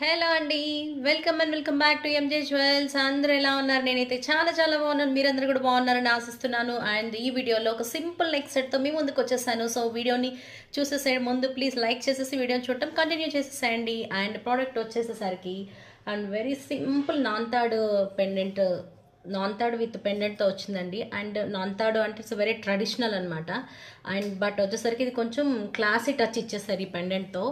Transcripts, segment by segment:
Hello అండి. Welcome back to M J jewels. అందరూ ఎలా ఉన్నారు? నేనైతే చాలా చాలా బాగున్నాను. మీరందరూ కూడా బాగున్నారని ఆశిస్తున్నాను. అండ్ ఈ వీడియోలో ఒక సింపుల్ నెక్ సెట్తో మీ ముందుకు వచ్చేసాను. సో వీడియోని చూసేసే ముందు ప్లీజ్ లైక్ చేసేసి వీడియోని చూడటం కంటిన్యూ చేసేసేయండి. అండ్ ప్రోడక్ట్ వచ్చేసేసరికి అండ్ వెరీ సింపుల్ నాన్ తాడు విత్ పెండెంట్తో వచ్చిందండి. అండ్ నాన్ తాడు అంటే ఇట్స్ వెరీ ట్రెడిషనల్ అనమాట. అండ్ బట్ వచ్చేసరికి ఇది కొంచెం క్లాసీ టచ్ ఇచ్చేసారు ఈ పెండెంట్తో.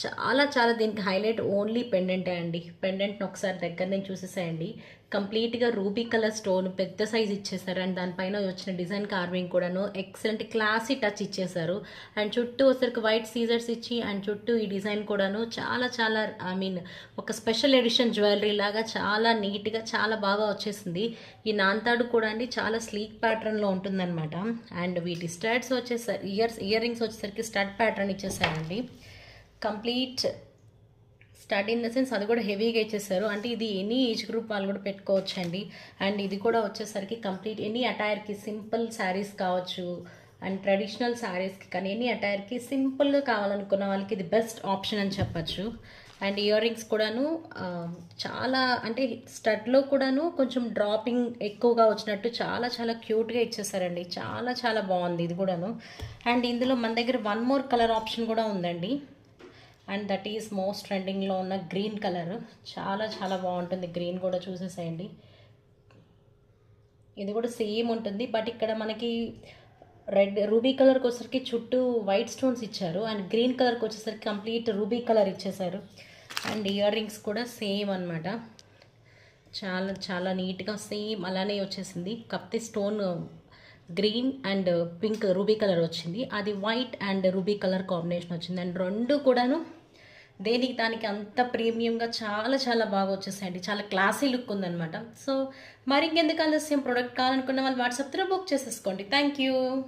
చాలా చాలా దీనికి హైలైట్ ఓన్లీ పెండెంటే అండి. పెండెంట్ని ఒకసారి దగ్గర నుంచి చూసేసేయండి. కంప్లీట్గా రూబీ కలర్ స్టోన్ పెద్ద సైజ్ ఇచ్చేసారు. అండ్ దానిపైన వచ్చిన డిజైన్ కార్వింగ్ కూడాను ఎక్సలెంట్ క్లాసీ టచ్ ఇచ్చేసారు. అండ్ చుట్టూ వచ్చరికి వైట్ సీజర్స్ ఇచ్చి అండ్ చుట్టూ ఈ డిజైన్ కూడాను చాలా చాలా ఒక స్పెషల్ ఎడిషన్ జ్యువెలరీ లాగా చాలా నీట్గా చాలా బాగా వచ్చేసింది. ఈ నాంతాడు కూడా అండి చాలా స్లీక్ ప్యాటర్న్లో ఉంటుందన్నమాట. అండ్ వీటి స్టడ్స్ వచ్చేసరికి ఇయర్ రింగ్స్ వచ్చేసరికి స్టడ్ ప్యాటర్న్ ఇచ్చేసారండి. Complete stud in the sense అది కూడా హెవీగా ఇచ్చేసారు. అంటే ఇది ఎనీ ఏజ్ గ్రూప్ వాళ్ళు కూడా పెట్టుకోవచ్చు అండి. అండ్ ఇది కూడా వచ్చేసరికి కంప్లీట్ ఎనీ అటైర్కి సింపుల్ శారీస్ కావచ్చు అండ్ ట్రెడిషనల్ శారీస్కి కానీ ఎనీ అటైర్కి సింపుల్గా కావాలనుకున్న వాళ్ళకి ఇది బెస్ట్ ఆప్షన్ అని చెప్పచ్చు. అండ్ ఇయర్ రింగ్స్ కూడాను చాలా అంటే స్టడ్లో కూడాను కొంచెం డ్రాపింగ్ ఎక్కువగా వచ్చినట్టు చాలా చాలా క్యూట్గా ఇచ్చేసారండి. చాలా చాలా బాగుంది ఇది కూడాను. అండ్ ఇందులో మన దగ్గర వన్ మోర్ కలర్ ఆప్షన్ కూడా ఉందండి. అండ్ దట్ ఈస్ మోస్ట్ ట్రెండింగ్లో ఉన్న గ్రీన్ కలర్. చాలా చాలా బాగుంటుంది. గ్రీన్ కూడా చూసేసేయండి. ఇది కూడా సేమ్ ఉంటుంది. బట్ ఇక్కడ మనకి రెడ్ రూబీ కలర్కి వచ్చేసరికి చుట్టూ వైట్ స్టోన్స్ ఇచ్చారు. అండ్ గ్రీన్ కలర్కి వచ్చేసరికి కంప్లీట్ రూబీ కలర్ ఇచ్చేసారు. అండ్ ఇయర్ రింగ్స్ కూడా సేమ్ అనమాట. చాలా చాలా నీట్గా సేమ్ అలానే వచ్చేసింది. కప్తి stone green and pink ruby colour వచ్చింది. అది white and ruby colour combination వచ్చింది. అండ్ రెండు కూడాను దేనికి దానికి అంత ప్రీమియంగా చాలా చాలా బాగా వచ్చేసాయండి. చాలా క్లాసీ లుక్ ఉందన్నమాట. సో మరి ఇంకెందుకు ఆలస్యం, ప్రోడక్ట్ కావాలనుకున్న వాళ్ళు వాట్సాప్ త్రూ బుక్ చేసేసుకోండి. Thank you.